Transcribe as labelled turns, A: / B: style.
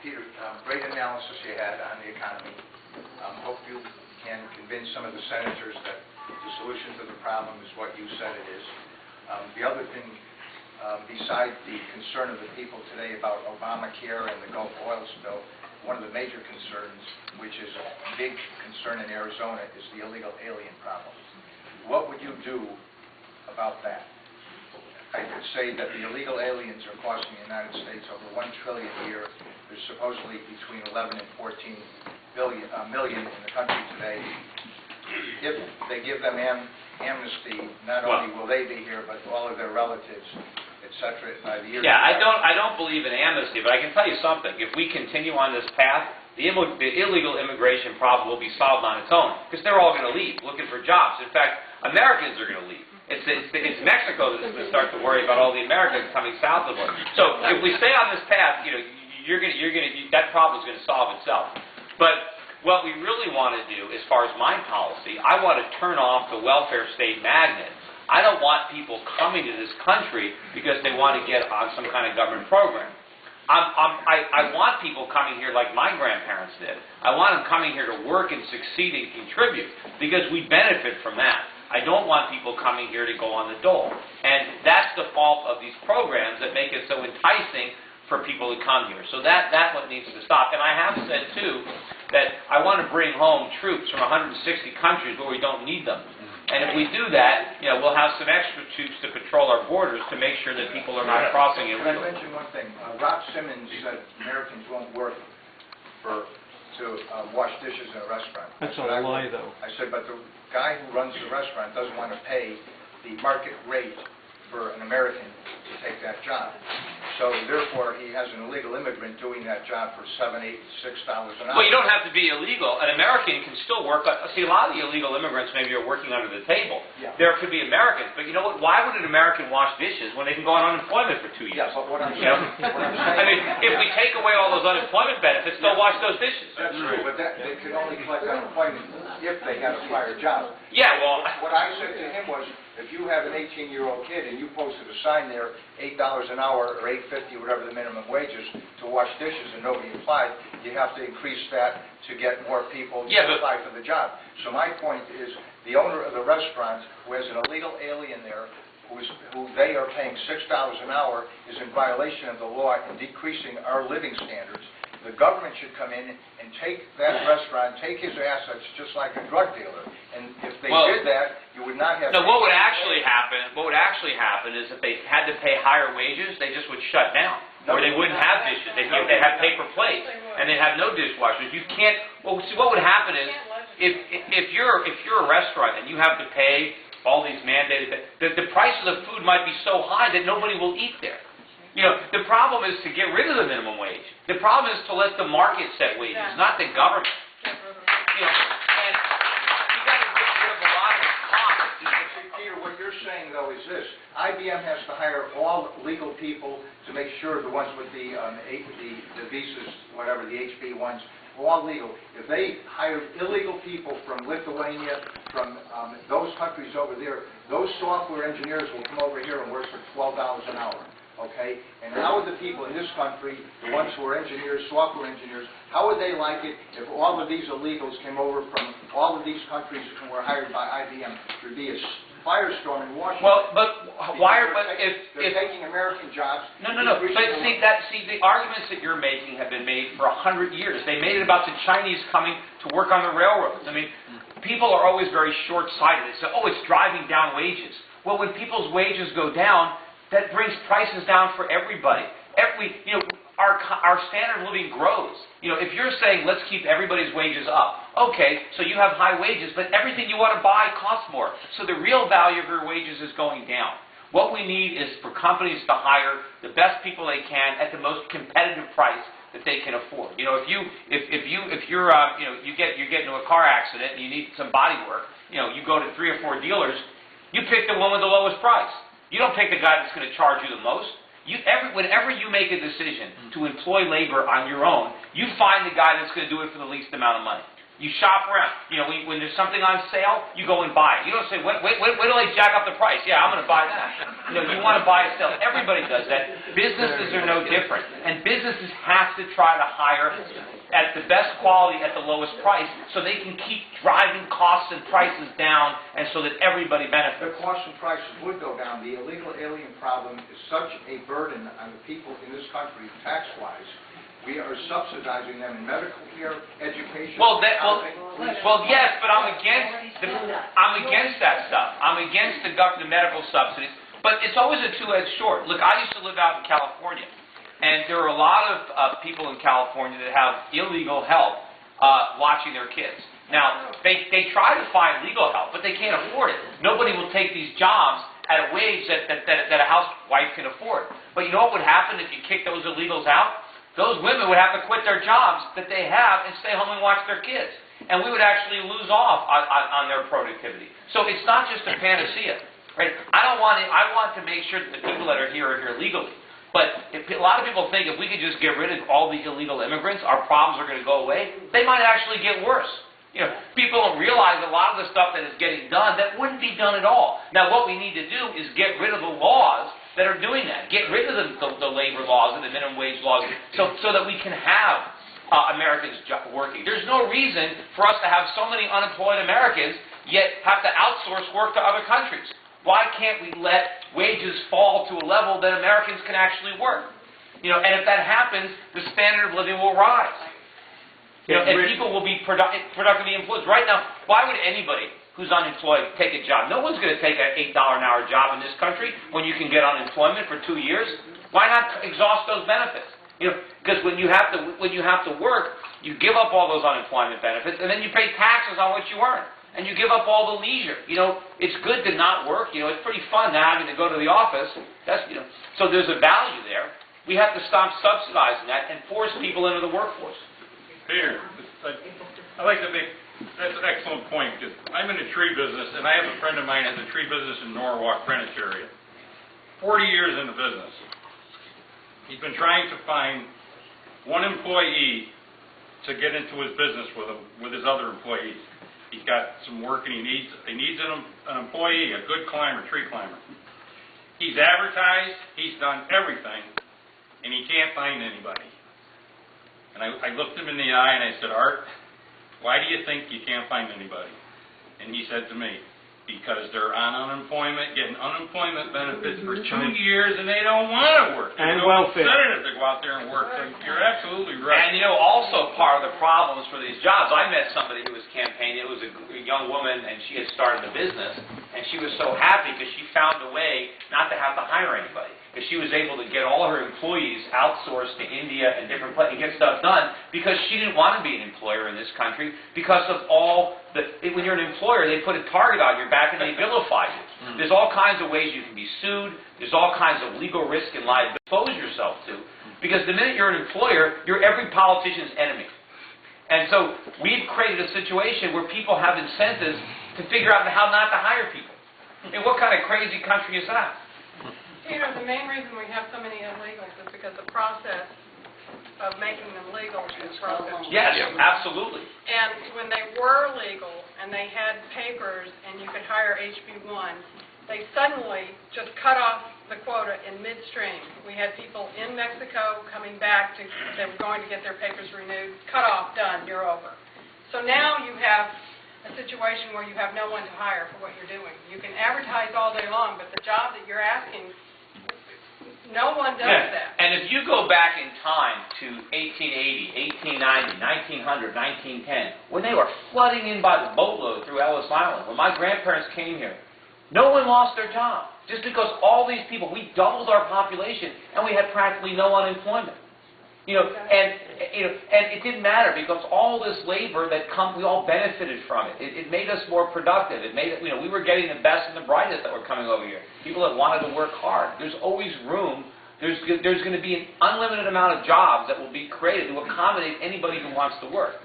A: Peter, great analysis you had on the economy. Hope you can convince some of the senators that the solution to the problem is what you said it is. The other thing, besides the concern of the people today about Obamacare and the Gulf oil spill, one of the major concerns, which is a big concern in Arizona, is the illegal alien problem. What would you do about that? I could say that the illegal aliens are costing the United States over $1 trillion a year. There's supposedly between 11 and 14 million in the country today. If they give them amnesty, not only will they be here, but all of their relatives, etc. by the year.
B: Yeah, I don't believe in amnesty, but I can tell you something. If we continue on this path, the illegal immigration problem will be solved on its own, because they're all going to leave looking for jobs. In fact, Americans are going to leave. It's Mexico that's going to start to worry about all the Americans coming south of us. So if we stay on this path, that problem is going to solve itself. But what we really want to do, as far as my policy, I want to turn off the welfare state magnet. I don't want people coming to this country because they want to get on some kind of government program. I want people coming here like my grandparents did. I want them coming here to work and succeed and contribute because we benefit from that. I don't want people coming here to go on the dole. And that's the fault of these programs that make it so enticing for people to come here. So that's what needs to stop. And I have said, too, that I want to bring home troops from 160 countries where we don't need them. And if we do that, we'll have some extra troops to patrol our borders to make sure that people are not crossing illegally.
A: Can I mention one thing? Rob Simmons said Americans won't work to wash dishes in a restaurant.
C: That's not a lie, though.
A: I said, but the guy who runs the restaurant doesn't want to pay the market rate for an American to take that job. So therefore, he has an illegal immigrant doing that job for $7, $8, $6 an hour.
B: Well, you don't have to be illegal. An American can still work. See, a lot of the illegal immigrants maybe are working under the table.
A: Yeah.
B: There could be Americans, but you know what? Why would an American wash dishes when they can go on unemployment for 2 years?
A: Yeah, but what I'm saying,
B: I mean, if we take away all those unemployment benefits, they'll wash those dishes.
A: That's true, but they can only collect unemployment if they had a prior job.
B: Yeah, well,
A: what I said to him was, if you have an 18-year-old kid and you posted a sign there, $8 an hour or $8.50, whatever the minimum wage is, to wash dishes and nobody applied, you have to increase that to get more people to apply for the job. So my point is, the owner of the restaurant who has an illegal alien there, who they are paying $6 an hour, is in violation of the law and decreasing our living standards. The government should come in and take that restaurant, take his assets, just like a drug dealer. And if they did that, you would not have...
B: No, what would actually happen is if they had to pay higher wages, they just would shut down. Or they wouldn't have dishes. They'd have paper plates. And they'd have no dishwashers. You can't... Well, see, what would happen is, if you're a restaurant and you have to pay all these mandated... The price of the food might be so high that nobody will eat there. The problem is to get rid of the minimum wage. The problem is to let the market set wages, not the government. And you got to get rid of a lot of the costs.
A: Peter, what you're saying, though, is this. IBM has to hire all legal people to make sure the ones with the visas, whatever, the HB ones, all legal. If they hired illegal people from Lithuania, from those countries over there, those software engineers will come over here and work for $12 an hour. Okay, and how would the people in this country, the ones who are engineers, software engineers, how would they like it if all of these illegals came over from all of these countries and were hired by IBM? There would be a firestorm in Washington.
B: Well, but why are
A: they're taking American jobs?
B: No. But see, the arguments that you're making have been made for 100 years. They made it about the Chinese coming to work on the railroads. I mean, people are always very short-sighted. They say, "Oh, it's driving down wages." Well, when people's wages go down, that brings prices down for everybody. Our standard of living grows. If you're saying let's keep everybody's wages up, okay, so you have high wages, but everything you want to buy costs more. So the real value of your wages is going down. What we need is for companies to hire the best people they can at the most competitive price that they can afford. If you get into a car accident and you need some body work, you go to 3 or 4 dealers, you pick the one with the lowest price. You don't pick the guy that's going to charge you the most. Whenever you make a decision to employ labor on your own, you find the guy that's going to do it for the least amount of money. You shop around. You know, when there's something on sale, you go and buy it. You don't say, wait till they jack up the price. Yeah, I'm going to buy that. You know, you want to buy a sale. Everybody does that. Businesses are no different. And businesses have to try to hire at the best quality at the lowest price so they can keep driving costs and prices down and so that everybody benefits.
A: The costs and prices would go down. The illegal alien problem is such a burden on the people in this country, tax-wise. We are subsidizing them in medical care, education, housing.
B: Well, yes, but I'm against that stuff. I'm against the medical subsidies. But it's always a two-edged sword. Look, I used to live out in California, and there are a lot of people in California that have illegal help watching their kids. Now, they try to find legal help, but they can't afford it. Nobody will take these jobs at a wage that a housewife can afford. But you know what would happen if you kick those illegals out? Those women would have to quit their jobs that they have and stay home and watch their kids. And we would actually lose off on their productivity. So it's not just a panacea, right? I want to make sure that the people that are here legally. But if a lot of people think if we could just get rid of all the illegal immigrants, our problems are going to go away. They might actually get worse. You know, people don't realize a lot of the stuff that is getting done that wouldn't be done at all. Now, what we need to do is get rid of the laws that are doing that. Get rid of the labor laws and the minimum wage laws so that we can have Americans working. There's no reason for us to have so many unemployed Americans yet have to outsource work to other countries. Why can't we let wages fall to a level that Americans can actually work? You know, and if that happens, the standard of living will rise. You know, and people will be productively employed. Right now, why would anybody who's unemployed take a job? No one's going to take an $8 an hour job in this country when you can get unemployment for 2 years. Why not exhaust those benefits? You know, because when you have to work, you give up all those unemployment benefits, and then you pay taxes on what you earn, and you give up all the leisure. You know, it's good to not work. You know, it's pretty fun now having to go to the office. So there's a value there. We have to stop subsidizing that and force people into the workforce.
C: Peter, I'd like to make, that's an excellent point, because I'm in the tree business, and I have a friend of mine who has a tree business in Norwalk, Greenwich area. 40 years in the business. He's been trying to find one employee to get into his business with his other employees. He's got some work and he needs an employee, a good climber, tree climber. He's advertised, he's done everything, and he can't find anybody. And I looked him in the eye and I said, Art, why do you think you can't find anybody? And he said to me, because they're on unemployment, getting unemployment benefits for 2 years, and they don't want to work.
D: And welfare.
C: Incentive to go out there and work. So you're absolutely right.
B: And you know, also part of the problems for these jobs, I met somebody who was campaigning. It was a young woman, and she had started a business, and she was so happy because she found a way not to have to hire anybody. Because she was able to get all her employees outsourced to India and different places and get stuff done because she didn't want to be an employer in this country because of all when you're an employer, they put a target on your back and they vilify you. There's all kinds of ways you can be sued. There's all kinds of legal risk and liability to expose yourself to. Because the minute you're an employer, you're every politician's enemy. And so we've created a situation where people have incentives to figure out how not to hire people. I mean, what kind of crazy country is that?
E: Peter, the main reason we have so many illegals is because the process of making them legal is process.
B: Yes, absolutely.
E: And when they were legal and they had papers and you could hire HB1, they suddenly just cut off the quota in midstream. We had people in Mexico coming back they were going to get their papers renewed, cut off, done, you're over. So now you have a situation where you have no one to hire for what you're doing. You can advertise all day long, but the job that you're asking, no one does that.
B: And if you go back in time to 1880, 1890, 1900, 1910, when they were flooding in by the boatload through Ellis Island, when my grandparents came here, no one lost their job. Just because all these people, we doubled our population, and we had practically no unemployment. You know, and it didn't matter because all this labor that we all benefited from it. It made us more productive. It made it, we were getting the best and the brightest that were coming over here. People that wanted to work hard. There's always room. There's going to be an unlimited amount of jobs that will be created to accommodate anybody who wants to work.